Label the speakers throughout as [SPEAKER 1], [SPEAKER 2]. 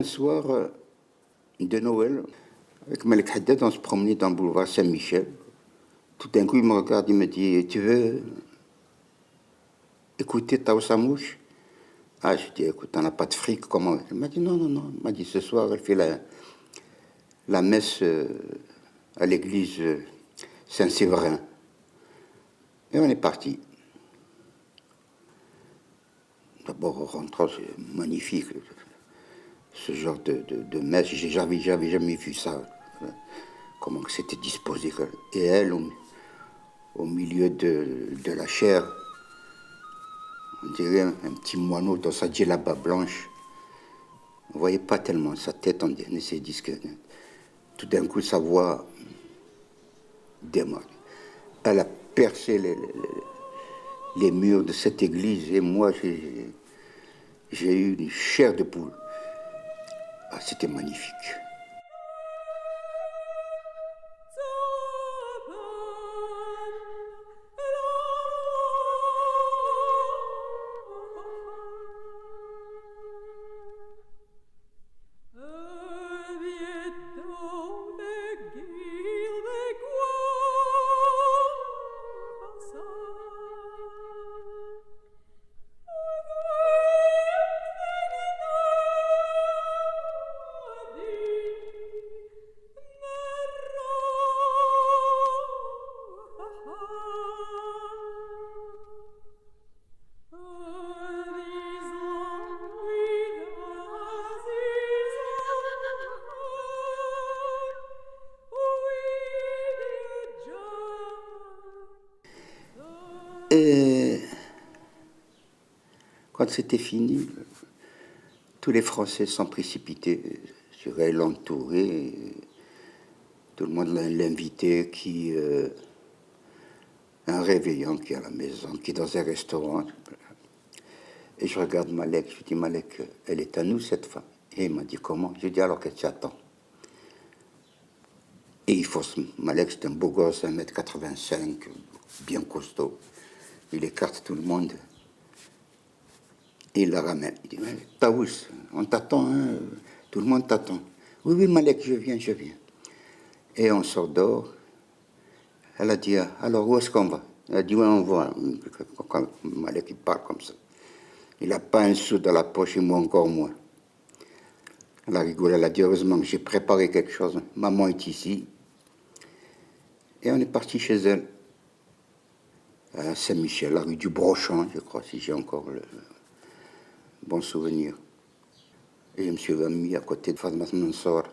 [SPEAKER 1] Un soir de Noël, avec Malek Haddad, on se promenait dans le boulevard Saint-Michel. Tout d'un coup, il me regarde, il me dit « Tu veux écouter Taous Samouche ?» Ah, je dis « Écoute, on n'a pas de fric, comment ?» Il m'a dit « Non, non, non. » Il m'a dit « Ce soir, elle fait la messe à l'église Saint-Séverin. » Et on est parti. D'abord, en rentrant, c'est magnifique. Ce genre de messe, j'avais jamais vu ça. Comment c'était disposé. Et elle, au milieu de la chair, on dirait un petit moineau dans sa djellaba blanche. On ne voyait pas tellement sa tête, on essayait de dire que tout d'un coup, sa voix démarre. Elle a percé les murs de cette église et moi, j'ai eu une chair de poule. Ah, c'était magnifique. Et quand c'était fini, tous les Français sont précipités sur elle, l'entourer. Tout le monde l'invitait, qui un réveillon qui est à la maison, qui est dans un restaurant. Et je regarde Malek, je dis Malek, elle est à nous cette femme. Et il m'a dit comment? Je dis alors qu'elle t'attend. Et il force Malek, c'est un beau gosse, 1m85, bien costaud. Il écarte tout le monde. Et il la ramène. Il dit, Taous, on t'attend, hein? Tout le monde t'attend. Oui, oui, Malek, je viens, je viens. Et on sort dehors. Elle a dit, alors où est-ce qu'on va? Elle a dit, oui, on va. Quand Malek, il parle comme ça. Il n'a pas un sou dans la poche et moi encore moins. Elle a rigolé, elle a dit, heureusement que j'ai préparé quelque chose. Maman est ici. Et on est parti chez elle. À Saint-Michel, la rue du Brochant, je crois, si j'ai encore le bon souvenir. Et je me suis remis à côté de Fatma Mansour.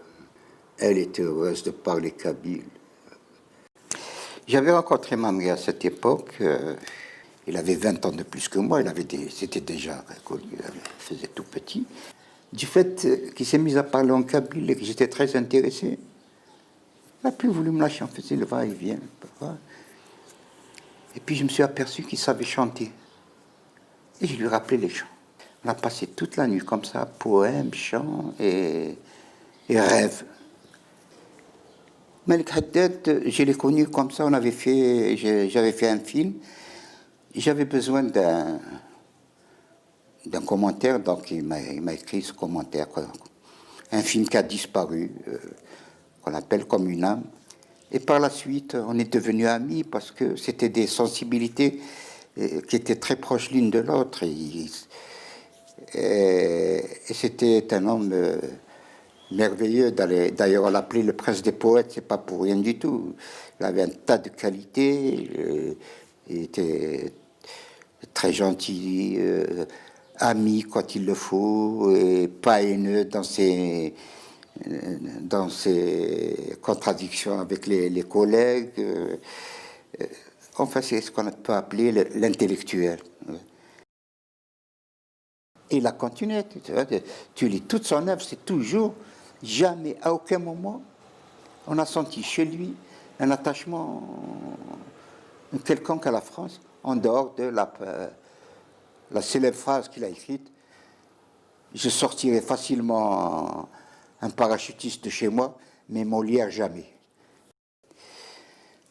[SPEAKER 1] Elle était heureuse de parler kabyle. J'avais rencontré Mamri à cette époque. Il avait 20 ans de plus que moi. C'était déjà connu, il faisait tout petit. Du fait qu'il s'est mis à parler en kabyle et que j'étais très intéressé, il n'a plus voulu me lâcher. On faisait le va-et-vient. Et puis je me suis aperçu qu'il savait chanter. Et je lui rappelais les chants. On a passé toute la nuit comme ça, poèmes, chants et rêves. Malek Haddad, je l'ai connu comme ça, j'avais fait un film. J'avais besoin d'un commentaire, donc il m'a écrit ce commentaire. Un film qui a disparu, qu'on appelle Comme une âme. Et par la suite, on est devenus amis parce que c'était des sensibilités qui étaient très proches l'une de l'autre. Et c'était un homme merveilleux. D'ailleurs, on l'appelait le prince des poètes, c'est pas pour rien du tout. Il avait un tas de qualités. Il était très gentil, ami quand il le faut, et pas haineux dans ses contradictions avec les collègues. Enfin, c'est ce qu'on peut appeler l'intellectuel. Et il a continué. Tu lis toute son œuvre, c'est toujours, jamais, à aucun moment, on a senti chez lui un attachement quelconque à la France, en dehors de la célèbre phrase qu'il a écrite: je sortirai facilement un parachutiste de chez moi, mais Molière jamais.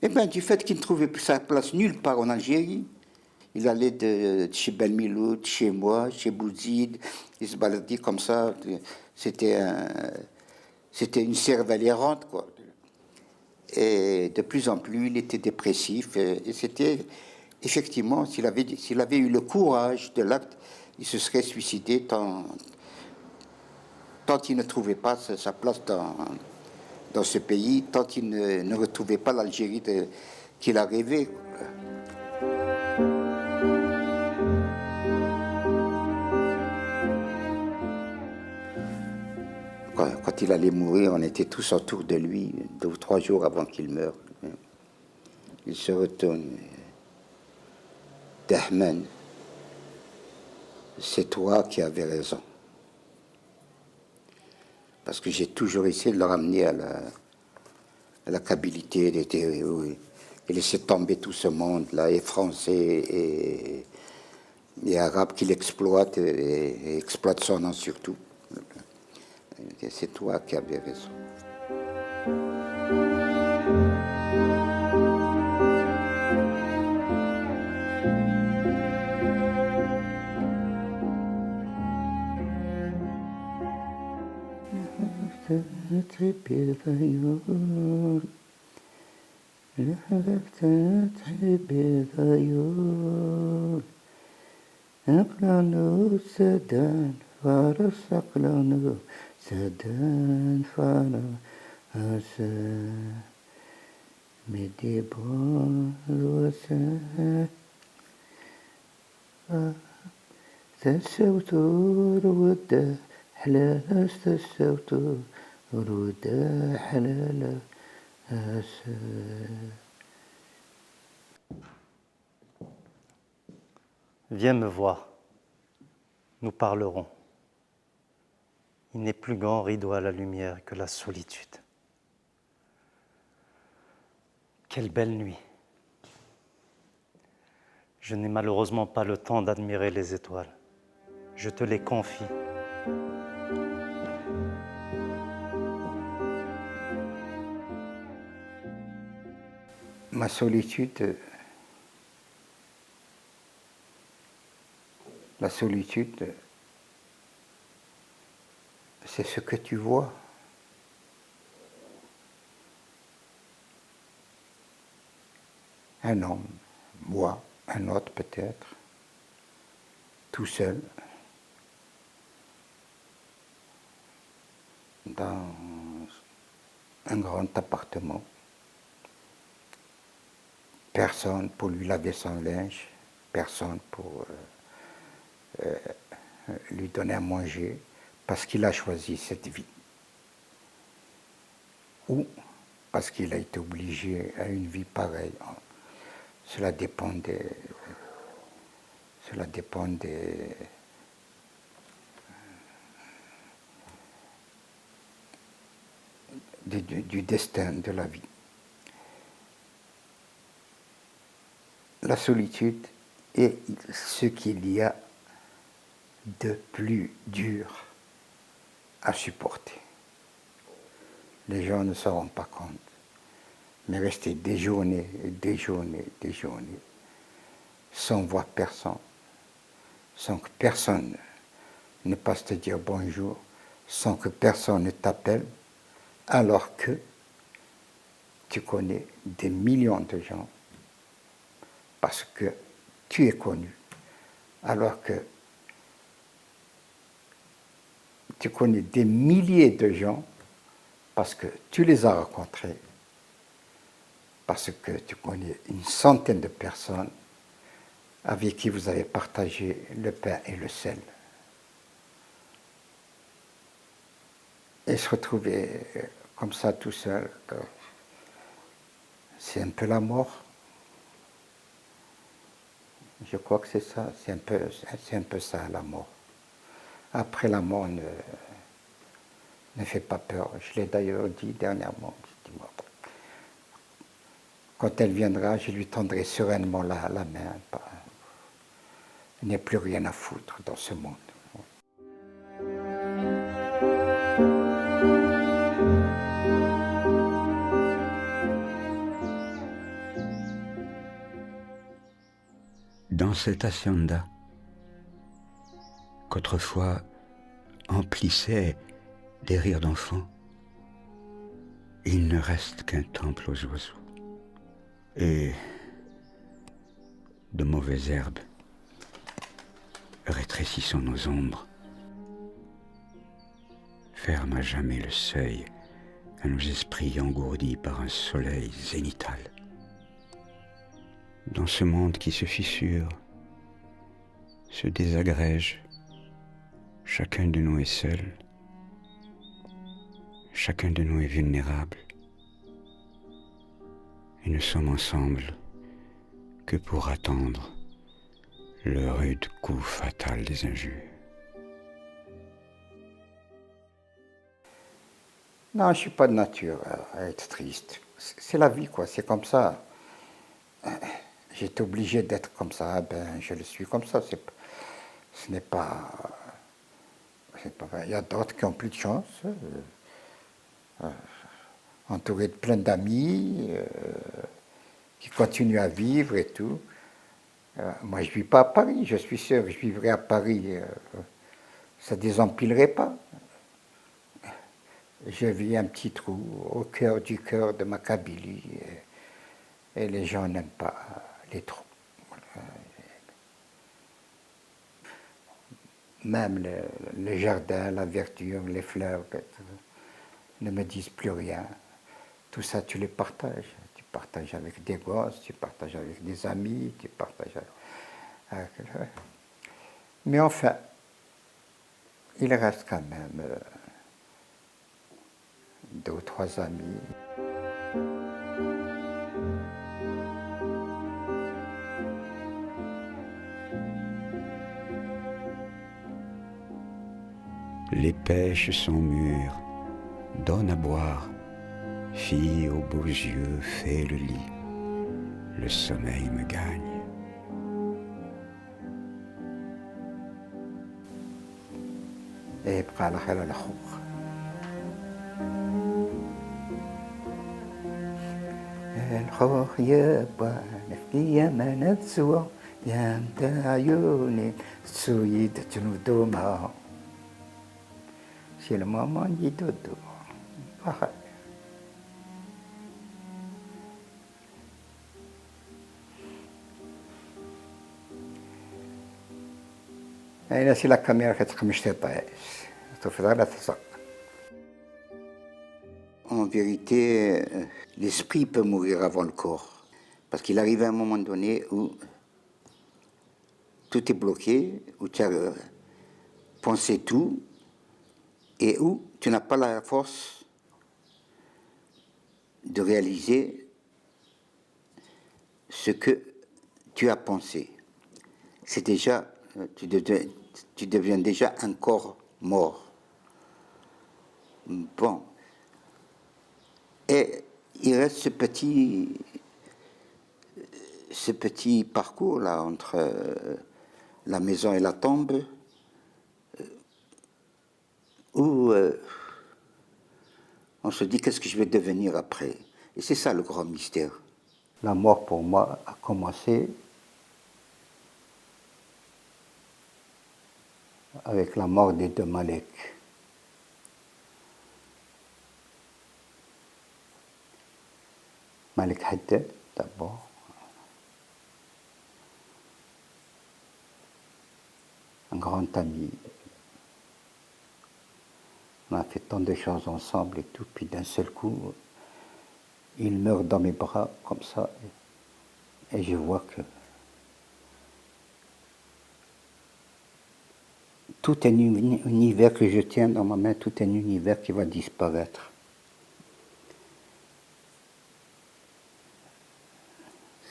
[SPEAKER 1] Eh bien, du fait qu'il ne trouvait plus sa place nulle part en Algérie, Il allait de chez Belmiloud, chez moi, chez Bouzid. Il se baladait comme ça. C'était une cervelle errante, quoi. Et de plus en plus, il était dépressif. Et c'était, effectivement, s'il avait eu le courage de l'acte, il se serait suicidé tant il ne trouvait pas sa place dans ce pays, tant il ne retrouvait pas l'Algérie qu'il a rêvé. Quand il allait mourir, on était tous autour de lui, 2 ou 3 jours avant qu'il meure. Il se retourne. Dahman, c'est toi qui avais raison. Parce que j'ai toujours essayé de le ramener à la câbilité, et laisser tomber tout ce monde-là, et français et arabe, qu'il exploite et exploite son nom surtout. C'est toi qui avais raison. أقلانو سدان فارس أقلانو سدان فانا هسا مديبان وسا تسوتو رودا حلالا تسوتو رودا حلالا هسا.
[SPEAKER 2] Viens me voir, nous parlerons. Il n'est plus grand rideau à la lumière que la solitude. Quelle belle nuit. Je n'ai malheureusement pas le temps d'admirer les étoiles. Je te les confie.
[SPEAKER 1] Ma solitude, la solitude, c'est ce que tu vois. Un homme, moi, un autre peut-être, tout seul, dans un grand appartement. Personne pour lui laver son linge, personne pour lui donner à manger, parce qu'il a choisi cette vie. Ou parce qu'il a été obligé à une vie pareille. Cela dépend du destin de la vie. La solitude est ce qu'il y a de plus dur à supporter. Les gens ne s'en rendent pas compte, mais rester des journées, sans voir personne, sans que personne ne passe te dire bonjour, sans que personne ne t'appelle, alors que tu connais des millions de gens, parce que tu es connu, alors que tu connais des milliers de gens, parce que tu les as rencontrés, parce que tu connais une centaine de personnes avec qui vous avez partagé le pain et le sel. Et se retrouver comme ça tout seul, c'est un peu la mort. Je crois que c'est ça, c'est un peu ça la mort. Après la mort ne fait pas peur. Je l'ai d'ailleurs dit dernièrement. Quand elle viendra, je lui tendrai sereinement la main. Il n'y a plus rien à foutre dans ce monde.
[SPEAKER 3] Dans cette hacienda qu'autrefois emplissaient des rires d'enfants, il ne reste qu'un temple aux oiseaux et de mauvaises herbes rétrécissant nos ombres, ferme à jamais le seuil à nos esprits engourdis par un soleil zénithal. Dans ce monde qui se fissure, se désagrège, chacun de nous est seul, chacun de nous est vulnérable, et nous sommes ensemble que pour attendre le rude coup fatal des injures.
[SPEAKER 1] Non, je ne suis pas de nature à être triste. C'est la vie, quoi, c'est comme ça. J'étais obligé d'être comme ça, ben je le suis comme ça. Ce n'est pas... Il y a d'autres qui ont plus de chance, entourés de plein d'amis, qui continuent à vivre et tout. Moi, je ne vis pas à Paris, je suis sûr que je vivrais à Paris, ça ne désempilerait pas. Je vis un petit trou au cœur du cœur de ma Kabylie et les gens n'aiment pas les trous. Même le jardin, la verdure, les fleurs ne me disent plus rien. Tout ça, tu les partages. Tu partages avec des gosses, tu partages avec des amis, tu partages avec... Mais enfin, il reste quand même 2 ou 3 amis.
[SPEAKER 3] Les pêches sont mûres, donne à boire, fille aux beaux yeux, fais le lit, le sommeil me gagne.
[SPEAKER 1] يبقى على خير الأخوة. الخوخ يابا نفكي يا ما نتسوى يا متاع عيوني تسويد تنودو معاهم. C'est le moment du dodo. هنا سي لا كاميرا كتقمش تيطايش تفضل لا تصق. En vérité, l'esprit peut mourir avant le corps. Parce qu'il arrive à un moment donné où tout est bloqué, où tu as pensé tout, et où tu n'as pas la force de réaliser ce que tu as pensé. C'est déjà, tu deviens déjà un corps mort. Bon. Et il reste ce petit parcours-là entre la maison et la tombe, où on se dit qu'est-ce que je vais devenir après. Et c'est ça le grand mystère. La mort pour moi a commencé avec la mort des 2 Maleks. Malek Haddad d'abord, un grand ami. On a fait tant de choses ensemble et tout, puis d'un seul coup, il meurt dans mes bras comme ça, et je vois que tout un univers que je tiens dans ma main, tout un univers qui va disparaître.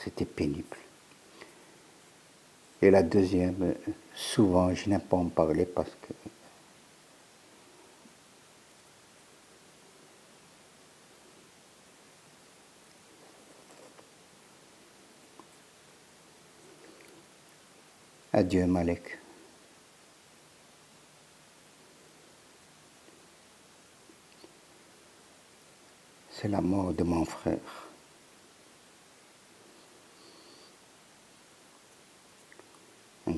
[SPEAKER 1] C'était pénible. Et la deuxième, souvent, je n'aime pas en parler parce que adieu Malek. C'est la mort de mon frère.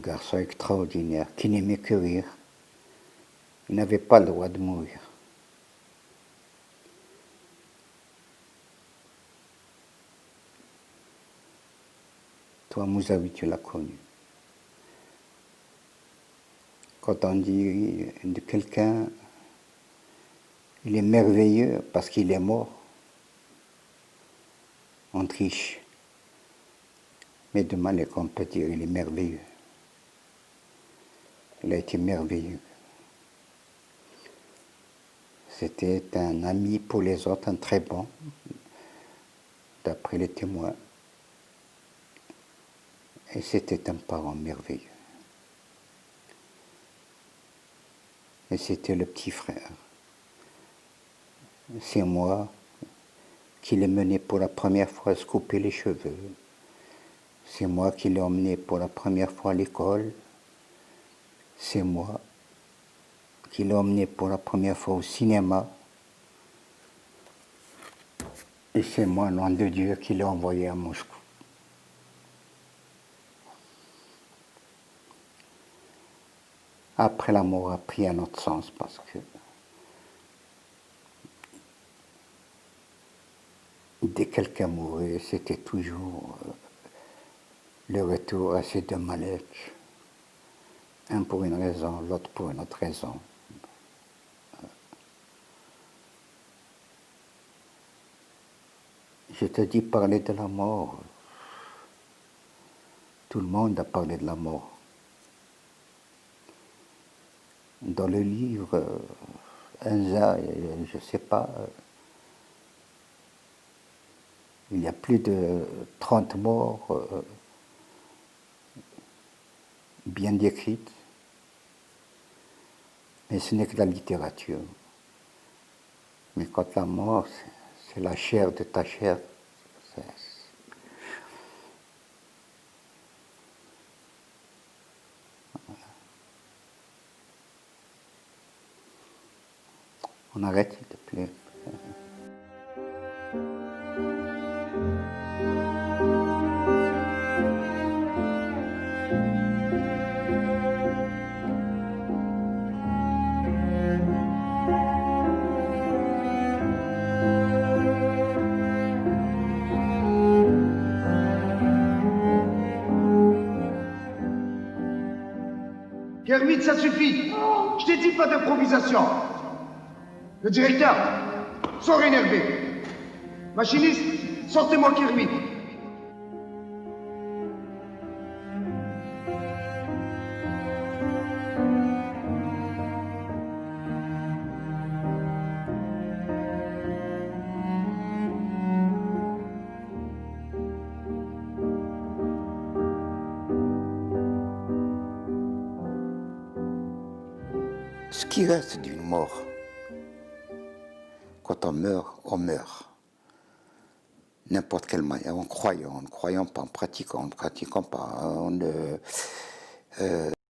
[SPEAKER 1] garçon extraordinaire qui n'aimait que rire. Il n'avait pas le droit de mourir. Toi, Mousaoui, tu l'as connu. Quand on dit de quelqu'un, il est merveilleux parce qu'il est mort, on triche. Mais de Malek, on peut dire il est merveilleux. Il a été merveilleux. C'était un ami pour les autres, un très bon, d'après les témoins. Et c'était un parent merveilleux. Et c'était le petit frère. C'est moi qui l'ai mené pour la première fois se couper les cheveux. C'est moi qui l'ai emmené pour la première fois à l'école. C'est moi qui l'ai emmené pour la première fois au cinéma. Et c'est moi, nom de Dieu, qui l'ai envoyé à Moscou. Après, l'amour a pris un autre sens parce que dès que quelqu'un mourait, c'était toujours le retour à ces deux Malek. Un pour une raison, l'autre pour une autre raison. Je te dis parler de la mort. Tout le monde a parlé de la mort. Dans le livre, Enza, je ne sais pas, il y a plus de 30 morts bien décrites. Mais ce n'est que la littérature. Mais quand la mort, c'est la chair de ta chair, on arrête, s'il te plaît.
[SPEAKER 4] Kermit, ça suffit. Je t'ai dit pas d'improvisation. Le directeur, sors énervé. Machiniste, sortez-moi Kermit.
[SPEAKER 1] Ce qui reste d'une mort, quand on meurt, on meurt. N'importe quelle manière, en croyant pas, en pratiquant pas,